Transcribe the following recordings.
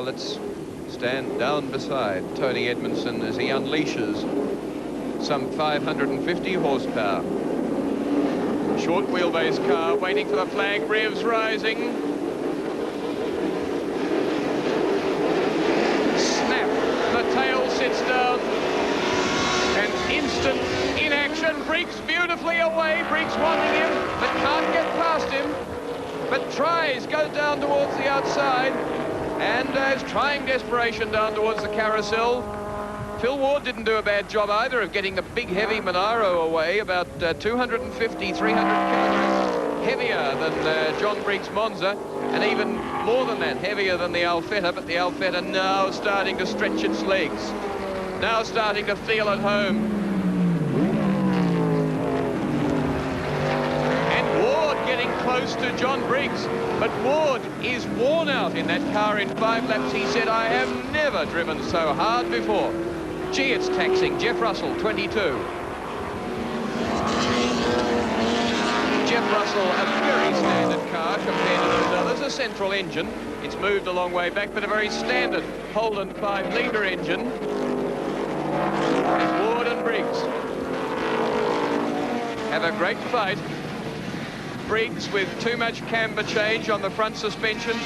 let's stand down beside Tony Edmondson as he unleashes some 550 horsepower. Short wheelbase car waiting for the flag, revs rising. Snap, the tail sits down. And instant inaction. Briggs beautifully away. Briggs wanting him, but can't get past him. But tries, goes down towards the outside, and is trying desperation down towards the carousel. Phil Ward didn't do a bad job either of getting the big heavy Monaro away, about 250, 300 kilograms heavier than John Briggs' Monza, and even more than that, heavier than the Alfetta, but the Alfetta now starting to stretch its legs. Now starting to feel at home. And Ward getting close to John Briggs. But Ward is worn out in that car in 5 laps. He said, I have never driven so hard before. Gee, it's taxing. Jeff Russell, 22. Jeff Russell, a very standard car compared to those others. A central engine. It's moved a long way back, but a very standard Holden 5-litre engine. And Ward and Briggs have a great fight. Briggs with too much camber change on the front suspension,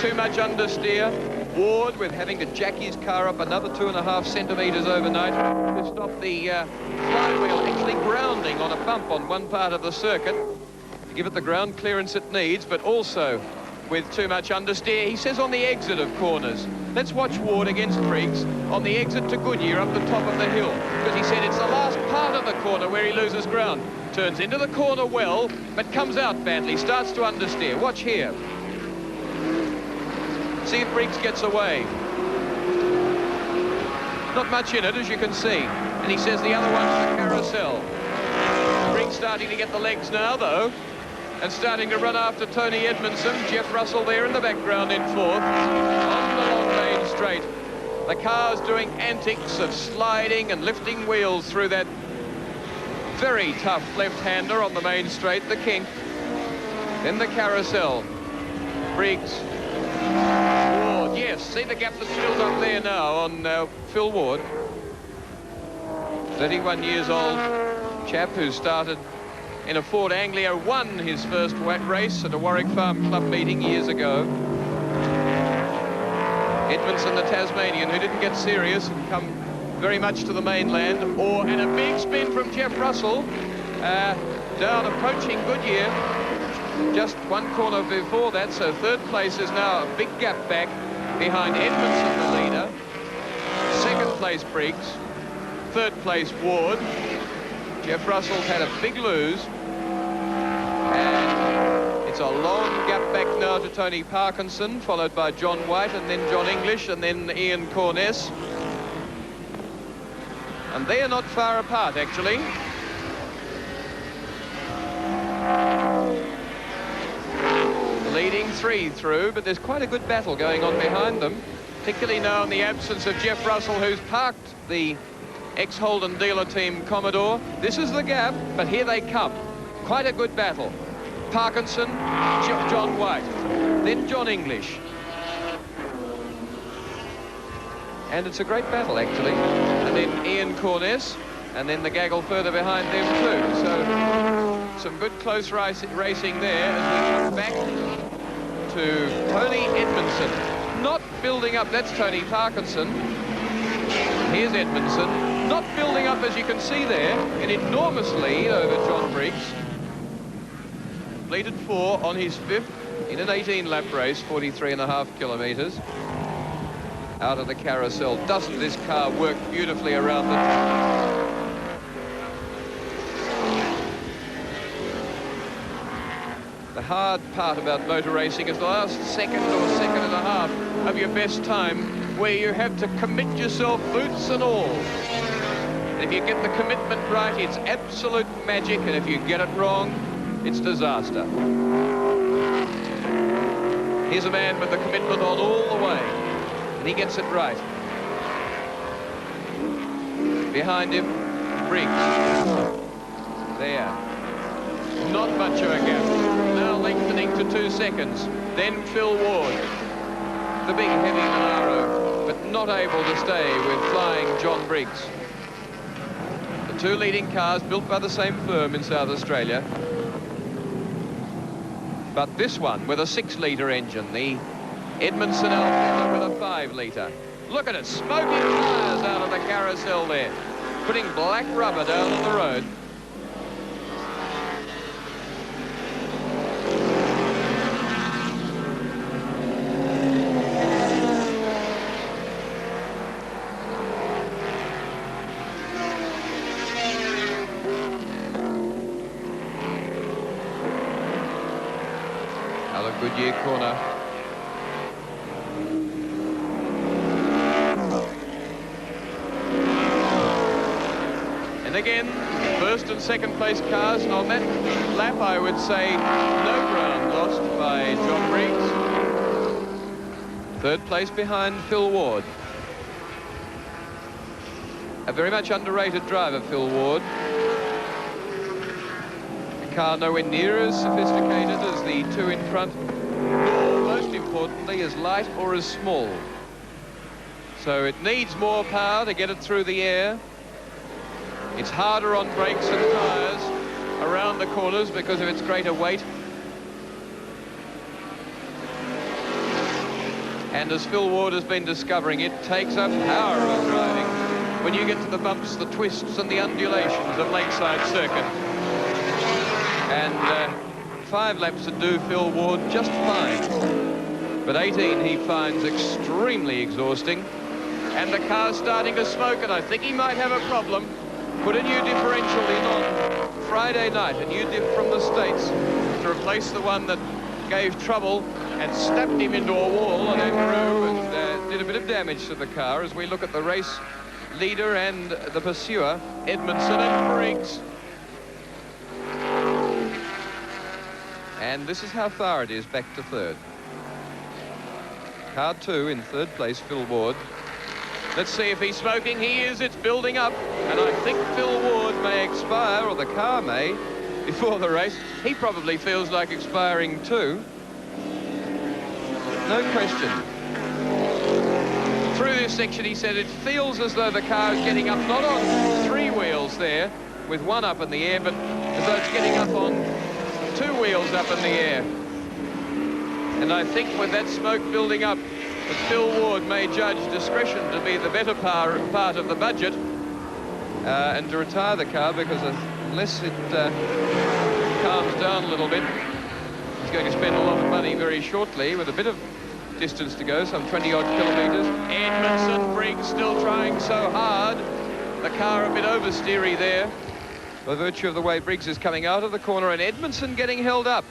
too much understeer. Ward with having to jack his car up another 2.5 centimetres overnight to stop the flywheel actually grounding on a bump on one part of the circuit, to give it the ground clearance it needs, but also with too much understeer. He says on the exit of corners. Let's watch Ward against Briggs on the exit to Goodyear up the top of the hill, because he said it's the last part of the corner where he loses ground. Turns into the corner well, but comes out badly, starts to understeer. Watch here. See if Briggs gets away. Not much in it, as you can see. And he says the other one's the carousel. Briggs starting to get the legs now, though, and starting to run after Tony Edmondson. Jeff Russell there in the background in 4th. On the long main straight. The car's doing antics of sliding and lifting wheels through that very tough left-hander on the main straight, the kink. Then the carousel. Briggs. Ward, yes, see the gap that's filled up there now on Phil Ward. 31 years old chap who started in a Ford Anglia, won his first race at a Warwick Farm Club meeting years ago. Edmondson, the Tasmanian, who didn't get serious and come very much to the mainland, and a big spin from Jeff Russell, down approaching Goodyear, just one corner before that, so 3rd place is now a big gap back behind Edmondson, the leader. 2nd place Briggs, 3rd place Ward. Jeff Russell's had a big lose, and it's a long gap back now to Tony Parkinson, followed by John White, and then John English, and then Ian Corness. And they are not far apart, actually. Leading 3 through, but there's quite a good battle going on behind them, particularly now in the absence of Jeff Russell, who's parked the ex-Holden dealer team Commodore. This is the gap, but here they come. Quite a good battle. Parkinson, John White, then John English. And it's a great battle, actually. And then Ian Corness, and then the gaggle further behind them, too. So some good close racing there as we come back to Tony Edmondson. Not building up, that's Tony Parkinson. Here's Edmondson. Not building up, as you can see there, an enormous lead over John Briggs. Completed 4 on his 5th in an 18-lap race, 43.5 kilometres. Out of the carousel. Doesn't this car work beautifully around the track? The hard part about motor racing is the last second or second and a half of your best time, where you have to commit yourself, boots and all. And if you get the commitment right, it's absolute magic, and if you get it wrong, it's disaster. Here's a man with the commitment on all the way, and he gets it right. Behind him, Briggs. There. Not much of a gap. Now lengthening to 2 seconds. Then Phil Ward. the big heavy Monaro, but not able to stay with flying John Briggs. The two leading cars built by the same firm in South Australia. But this one with a 6-litre engine, the Edmondson Alfa with a 5-litre. Look at it, smoking tyres out of the carousel there, putting black rubber down on the road. Goodyear corner. And again, first and second place cars. And on that lap, I would say no ground lost by John Briggs. Third place behind Phil Ward. A very much underrated driver, Phil Ward. Car nowhere near as sophisticated as the two in front, or most importantly as light or as small. So it needs more power to get it through the air. It's harder on brakes and tyres around the corners because of its greater weight. And as Phil Ward has been discovering, it takes up power of driving when you get to the bumps, the twists and the undulations of Lakeside Circuit. And 5 laps to do Phil Ward just fine. But 18 he finds extremely exhausting. And the car's starting to smoke, and I think he might have a problem. Put a new differential in on Friday night, a new diff from the States, to replace the one that gave trouble and snapped him into a wall on Amaru and did a bit of damage to the car as we look at the race leader and the pursuer, Edmondson and Briggs. And this is how far it is back to third. Car 2 in third place, Phil Ward. Let's see if he's smoking. He is. It's building up. And I think Phil Ward may expire, or the car may, before the race. He probably feels like expiring too. No question. Through this section, he said it feels as though the car is getting up, not on 3 wheels there, with one up in the air, but as though it's getting up on 2 wheels up in the air. And I think with that smoke building up, that Phil Ward may judge discretion to be the better part of the budget and to retire the car, because unless it calms down a little bit, he's going to spend a lot of money very shortly with a bit of distance to go, some 20-odd kilometres. Edmondson, Briggs still trying so hard. The car a bit oversteery there, by virtue of the way Briggs is coming out of the corner, and Edmondson getting held up.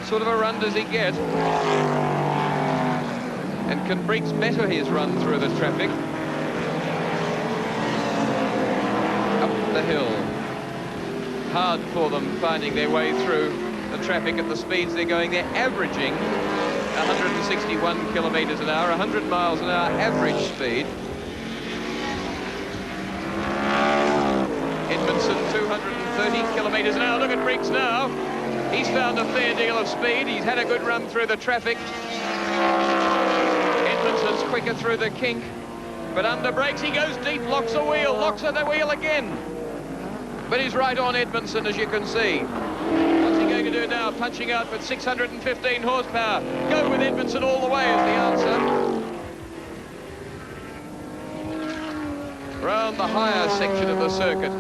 Sort of a run does he get. And can Briggs better his run through the traffic? Up the hill. Hard for them finding their way through the traffic at the speeds they're going. They're averaging 161 kilometres an hour, 100 miles an hour average speed. Edmondson 230 kilometres an hour. Look at Briggs now. He's found a fair deal of speed. He's had a good run through the traffic. Edmondson's quicker through the kink, but under brakes he goes deep, locks a wheel, locks at the wheel again. But he's right on Edmondson, as you can see. What's he going to do now? Punching out with 615 horsepower. Go with Edmondson all the way is the answer. Round the higher section of the circuit.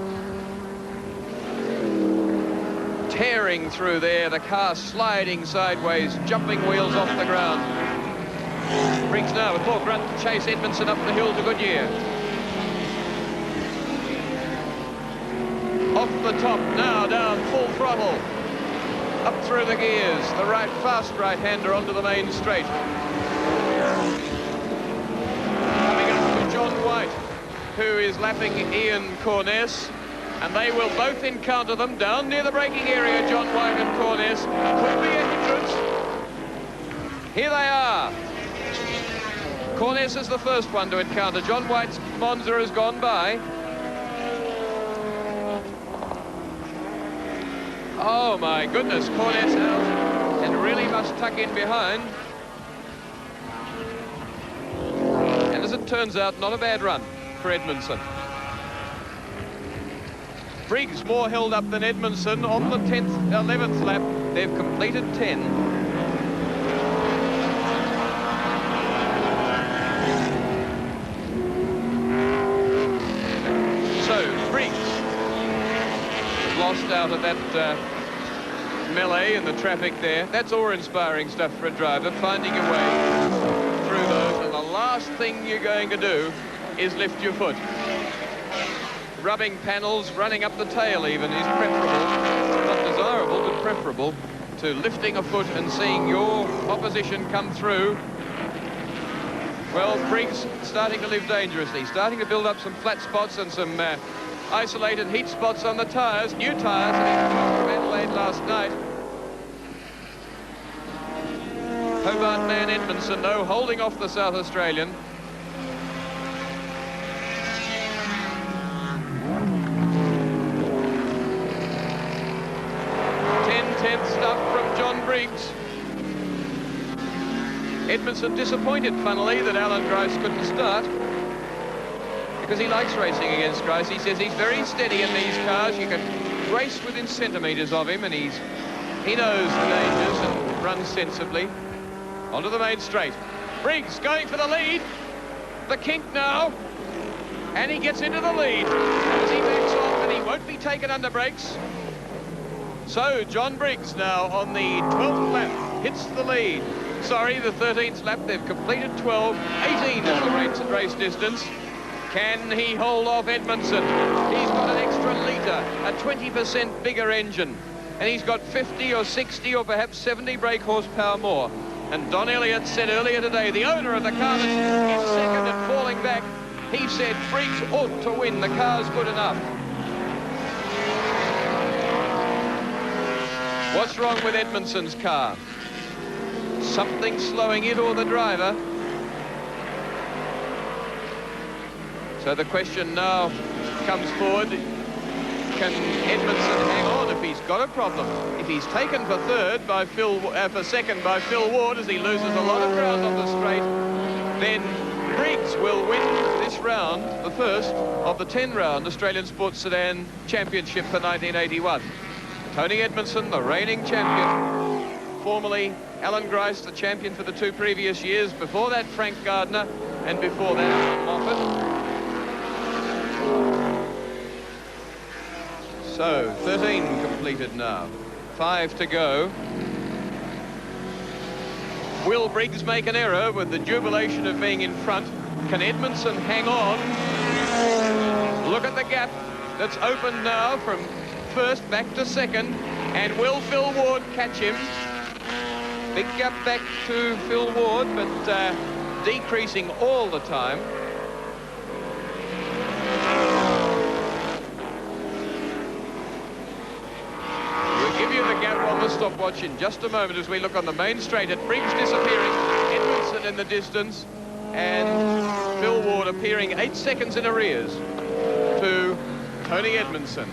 Tearing through there, the car sliding sideways, jumping wheels off the ground. Briggs now with more grunt to chase Edmondson up the hill to Goodyear. Off the top, now down full throttle. Up through the gears, the fast right-hander onto the main straight. Coming up with John White, who is lapping Ian Corness. And they will both encounter them down near the braking area, John White and Corness. Could be a hindrance. Here they are. Corness is the first one to encounter. John White's Monza has gone by. Oh my goodness, Corness out and really must tuck in behind. turns out, not a bad run for Edmondson. Briggs more held up than Edmondson on the 11th lap. They've completed 10. So Briggs lost out of that melee in the traffic there. That's awe-inspiring stuff for a driver, finding your way through those. And the last thing you're going to do is lift your foot. Rubbing panels, running up the tail even is preferable, not desirable, but preferable to lifting a foot and seeing your opposition come through. Well, Briggs starting to live dangerously, starting to build up some flat spots and some isolated heat spots on the tyres, new tyres from Adelaide last night. Hobart man Edmondson, though, holding off the South Australian. Stuff from John Briggs. Edmondson disappointed, funnily, that Alan Grice couldn't start, because he likes racing against Grice. He says he's very steady in these cars. You can race within centimetres of him, and he knows the dangers and runs sensibly. Onto the main straight. Briggs going for the lead. The kink now, and he gets into the lead as he backs off, and he won't be taken under brakes. So John Briggs now on the 12th lap hits the lead. Sorry, the 13th lap. They've completed 12. 18 is the race distance. Can he hold off Edmondson? He's got an extra litre, a 20% bigger engine, and he's got 50 or 60 or perhaps 70 brake horsepower more. And Don Elliott said earlier today, the owner of the car that's in second and falling back, he said Briggs ought to win. The car's good enough. What's wrong with Edmondson's car? Something slowing it or the driver? So the question now comes forward, can Edmondson hang on if he's got a problem? If he's taken for second by Phil Ward as he loses a lot of ground on the straight, then Briggs will win this round, the first of the 10-round Australian Sports Sedan Championship for 1981. Tony Edmondson, the reigning champion. Formerly Alan Grice, the champion for the 2 previous years. Before that, Frank Gardner, and before that, Moffat. So, 13 completed now. 5 to go. Will Briggs make an error with the jubilation of being in front? Can Edmondson hang on? Look at the gap that's opened now from first back to second, and will Phil Ward catch him? Big gap back to Phil Ward, but decreasing all the time. We'll give you the gap on the stopwatch in just a moment as we look on the main straight at Briggs disappearing, Edmondson in the distance, and Phil Ward appearing 8 seconds in arrears to Tony Edmondson.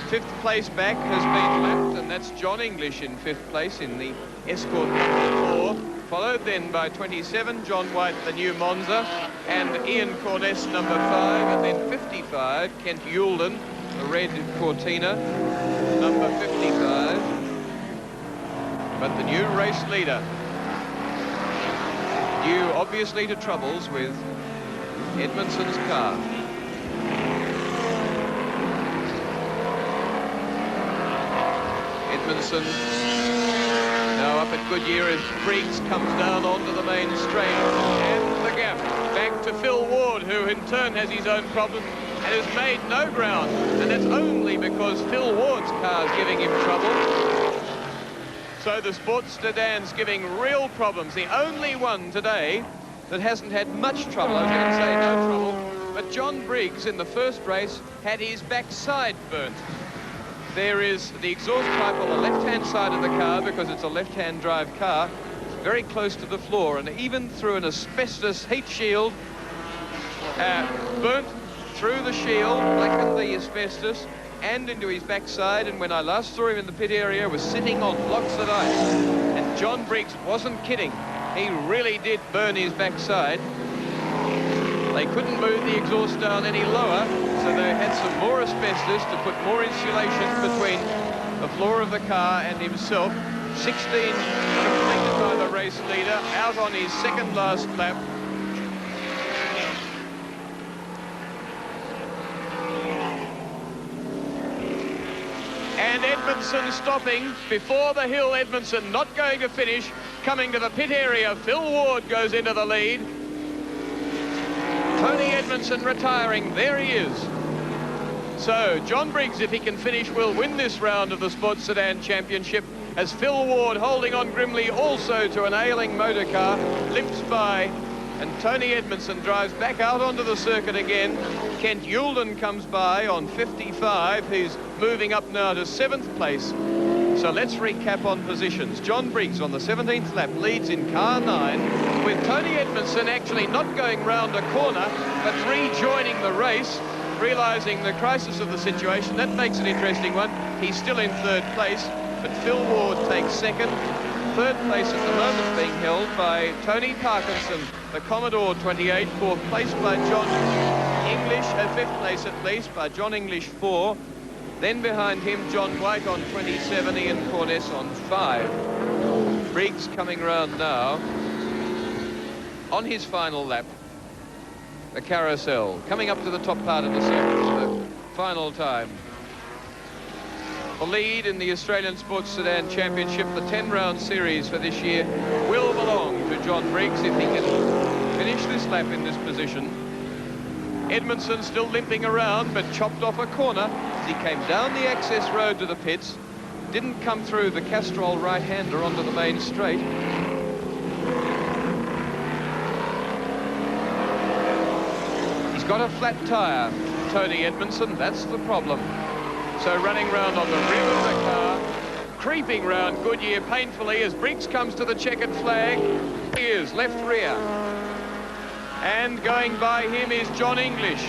5th place back has been lapped, and that's John English in 5th place in the Escort number 4, followed then by 27, John White, the new Monza, and Ian Corness, number 5, and then 55, Kent Youlden, the red Cortina, number 55. But the new race leader, due obviously to troubles with Edmondson's car. Edmondson now up at Goodyear as Briggs comes down onto the main straight, and the gap back to Phil Ward, who in turn has his own problem and has made no ground, and that's only because Phil Ward's car is giving him trouble. So the Sports Sedans giving real problems. The only one today that hasn't had much trouble, I was going to say no trouble, but John Briggs in the first race had his backside burnt. There is the exhaust pipe on the left-hand side of the car, because it's a left-hand drive car, very close to the floor, and even through an asbestos heat shield, burnt through the shield, blackened the asbestos, and into his backside, and when I last saw him in the pit area, was sitting on blocks of ice. And John Briggs wasn't kidding. He really did burn his backside. They couldn't move the exhaust down any lower, so they had some more asbestos to put more insulation between the floor of the car and himself. 16 completed by the race leader, out on his second last lap. And Edmondson stopping before the hill. Edmondson not going to finish. Coming to the pit area, Phil Ward goes into the lead. Tony Edmondson retiring. There he is. So John Briggs, if he can finish, will win this round of the Sports Sedan Championship, as Phil Ward, holding on grimly also to an ailing motor car, limps by, and Tony Edmondson drives back out onto the circuit again. Kent Youlden comes by on 55. He's moving up now to 7th place. So let's recap on positions. John Briggs on the 17th lap leads in car 9, with Tony Edmondson actually not going round a corner, but rejoining the race, realising the crisis of the situation. That makes an interesting one. He's still in 3rd place, but Phil Ward takes 2nd. 3rd place at the moment being held by Tony Parkinson, the Commodore 28, 4th place by John English, 5th place at least by John English 4. Then behind him, John White on 27, Ian Corness on 5. Briggs coming round now on his final lap. The carousel coming up to the top part of the circuit, the final time. The lead in the Australian Sports Sedan Championship, the 10-round series for this year, will belong to John Briggs if he can finish this lap in this position. Edmondson still limping around, but chopped off a corner as he came down the access road to the pits. Didn't come through the Castrol right-hander onto the main straight. He's got a flat tyre, Tony Edmondson, that's the problem. So running round on the rim of the car, creeping round Goodyear painfully as Briggs comes to the checkered flag. He is left rear. And going by him is John English.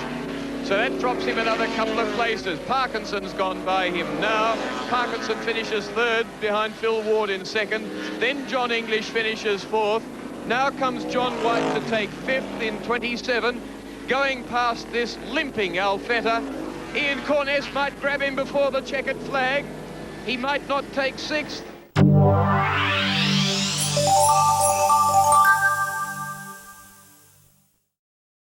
So that drops him another couple of places. Parkinson's gone by him now. Parkinson finishes 3rd behind Phil Ward in 2nd. Then John English finishes 4th. Now comes John White to take 5th in 27. Going past this limping Alfetta. Ian Corness might grab him before the checkered flag. He might not take 6th.